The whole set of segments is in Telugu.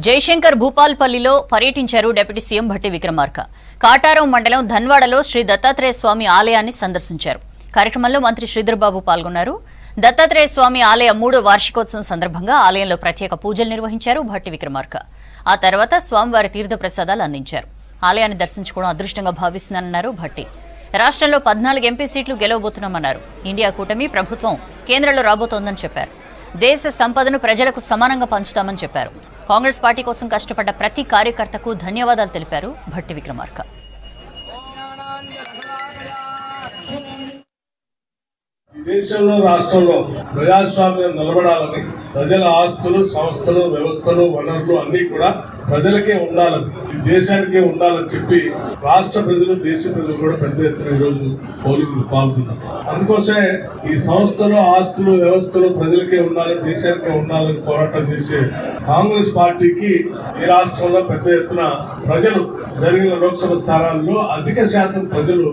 జయశంకర్ భూపాల్పల్లిలో పర్యటించారు డిప్యూటీ సీఎం భట్టి విక్రమార్క. కాటారం మండలం ధన్వాడలో శ్రీ దత్తాత్రేయ స్వామి ఆలయాన్ని సందర్శించారు. కార్యక్రమంలో మంత్రి శ్రీధర్బాబు పాల్గొన్నారు. దత్తాత్రేయ స్వామి ఆలయ 3వ వార్షికోత్సవం సందర్భంగా ఆలయంలో ప్రత్యేక పూజలు నిర్వహించారు భట్టి విక్రమార్క. ఆ తర్వాత స్వామివారి తీర్థ ప్రసాదాలు అందించారు. ఆలయాన్ని దర్శించుకోవడం అదృష్టంగా భావిస్తున్నానన్నారు భట్టి. రాష్ట్రంలో 14 ఎంపీ సీట్లు గెలవబోతున్నామన్నారు. ఇండియా కూటమి ప్రభుత్వం కేంద్రంలో రాబోతోందని చెప్పారు. దేశ సంపదను ప్రజలకు సమానంగా పంచుతామని చెప్పారు. కాంగ్రెస్ పార్టీ కోసం కష్టపడ్డ ప్రతి కార్యకర్తకు ధన్యవాదాలు తెలిపారు భట్టి విక్రమార్క. దేశంలో రాష్ట్రంలో ప్రజాస్వామ్యం నిలబడాలని, ప్రజల ఆస్తులు, సంస్థలు, వ్యవస్థలు, వనరులు అన్ని కూడా ప్రజలకే ఉండాలని, ఈ దేశానికే ఉండాలని చెప్పి రాష్ట్ర ప్రజలు, దేశ ప్రజలు కూడా పెద్ద ఎత్తున ఈరోజు పోలింగ్లు పాల్గొన్నారు. అందుకోసమే ఈ సంస్థలు, ఆస్తులు, వ్యవస్థలు ప్రజలకే ఉండాలి, దేశానికే ఉండాలని పోరాటం చేసే కాంగ్రెస్ పార్టీకి ఈ రాష్ట్రంలో పెద్ద ఎత్తున ప్రజలు జరిగిన లోక్సభ స్థానాల్లో అధిక శాతం ప్రజలు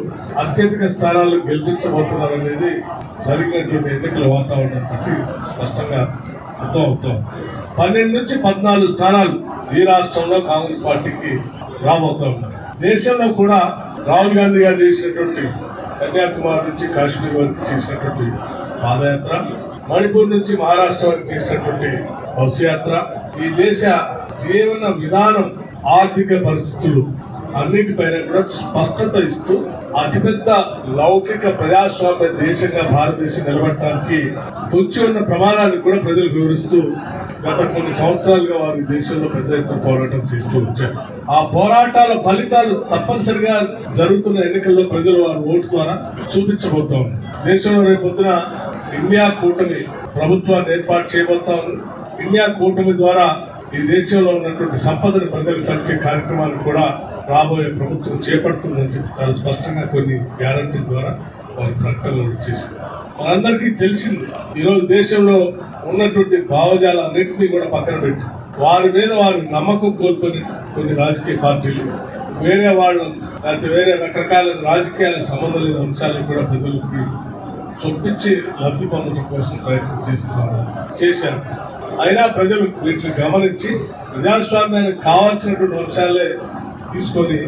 అత్యధిక స్థానాలు గెలిపించబోతున్నారనేది జరిగినటువంటి ఎన్నికల వాతావరణం బట్టి స్పష్టంగా అర్థం అవుతాం. 12 నుంచి 14 స్థానాలు ఈ రాష్ట్రంలో కాంగ్రెస్ పార్టీకి రాబోతా ఉన్నారు. దేశంలో కూడా రాహుల్ గాంధీ గారు చేసినటువంటి కన్యాకుమారి నుంచి కాశ్మీర్ వరకు చేసినటువంటి పాదయాత్ర, మణిపూర్ నుంచి మహారాష్ట్ర వరకు చేసినటువంటి బస్సు యాత్ర, ఈ దేశ జీవన విధానం, ఆర్థిక పరిస్థితులు అన్నిటిపైన కూడా స్పష్టత ఇస్తూ అతిపెద్ద లౌకిక ప్రజాస్వామ్య దేశంగా భారతదేశం నిలబడటానికి పొంచి ఉన్న ప్రమాణాన్ని కూడా ప్రజలు వివరిస్తూ గత కొన్ని సంవత్సరాలుగా వారి దేశంలో పెద్ద ఎత్తున పోరాటం చేస్తూ వచ్చారు. ఆ పోరాటాల ఫలితాలు తప్పనిసరిగా జరుగుతున్న ఎన్నికల్లో ప్రజలు వారి ఓటు ద్వారా చూపించబోతా ఉన్నారు. దేశంలో రేపొద్దున ఇండియా కూటమి ప్రభుత్వాన్ని ఏర్పాటు చేయబోతా ఉంది. ఇండియా కూటమి ద్వారా ఈ దేశంలో ఉన్నటువంటి సంపదను ప్రజలకు పంచే కార్యక్రమాలు కూడా రాబోయే ప్రభుత్వం చేపడుతుందని చెప్పి చాలా స్పష్టంగా కొన్ని గ్యారంటీ ద్వారా వారి ప్రకటనలు చేసింది. మనందరికీ తెలిసింది, ఈరోజు దేశంలో ఉన్నటువంటి భావజాలన్నింటినీ కూడా పక్కన పెట్టి వారి మీద వారి నమ్మకం కోల్పోని కొన్ని రాజకీయ పార్టీలు వేరే వాళ్ళు లేకపోతే వేరే రకరకాల రాజకీయాలకు సంబంధం లేని అంశాలను కూడా ప్రజలకి చొప్పించి లబ్ధి పొందడం కోసం ప్రయత్నం చేశారు. అయినా ప్రజలు వీటిని గమనించి ప్రజాస్వామ్యానికి కావాల్సినటువంటి అంశాలే తీసుకొని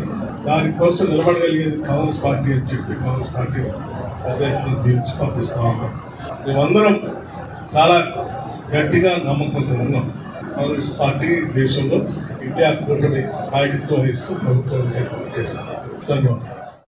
దానికోసం నిలబడగలిగేది కాంగ్రెస్ పార్టీ అని చెప్పి కాంగ్రెస్ పార్టీ పెద్ద ఎత్తున దీవించి పంపిస్తా ఉన్నాం. మేమందరం చాలా గట్టిగా నమ్మకంతో ఉన్నాం. కాంగ్రెస్ పార్టీ దేశంలో ఇండియా కూటమి నాయకత్వం వహిస్తూ ప్రభుత్వం చేస్తాం. ధన్యవాదాలు.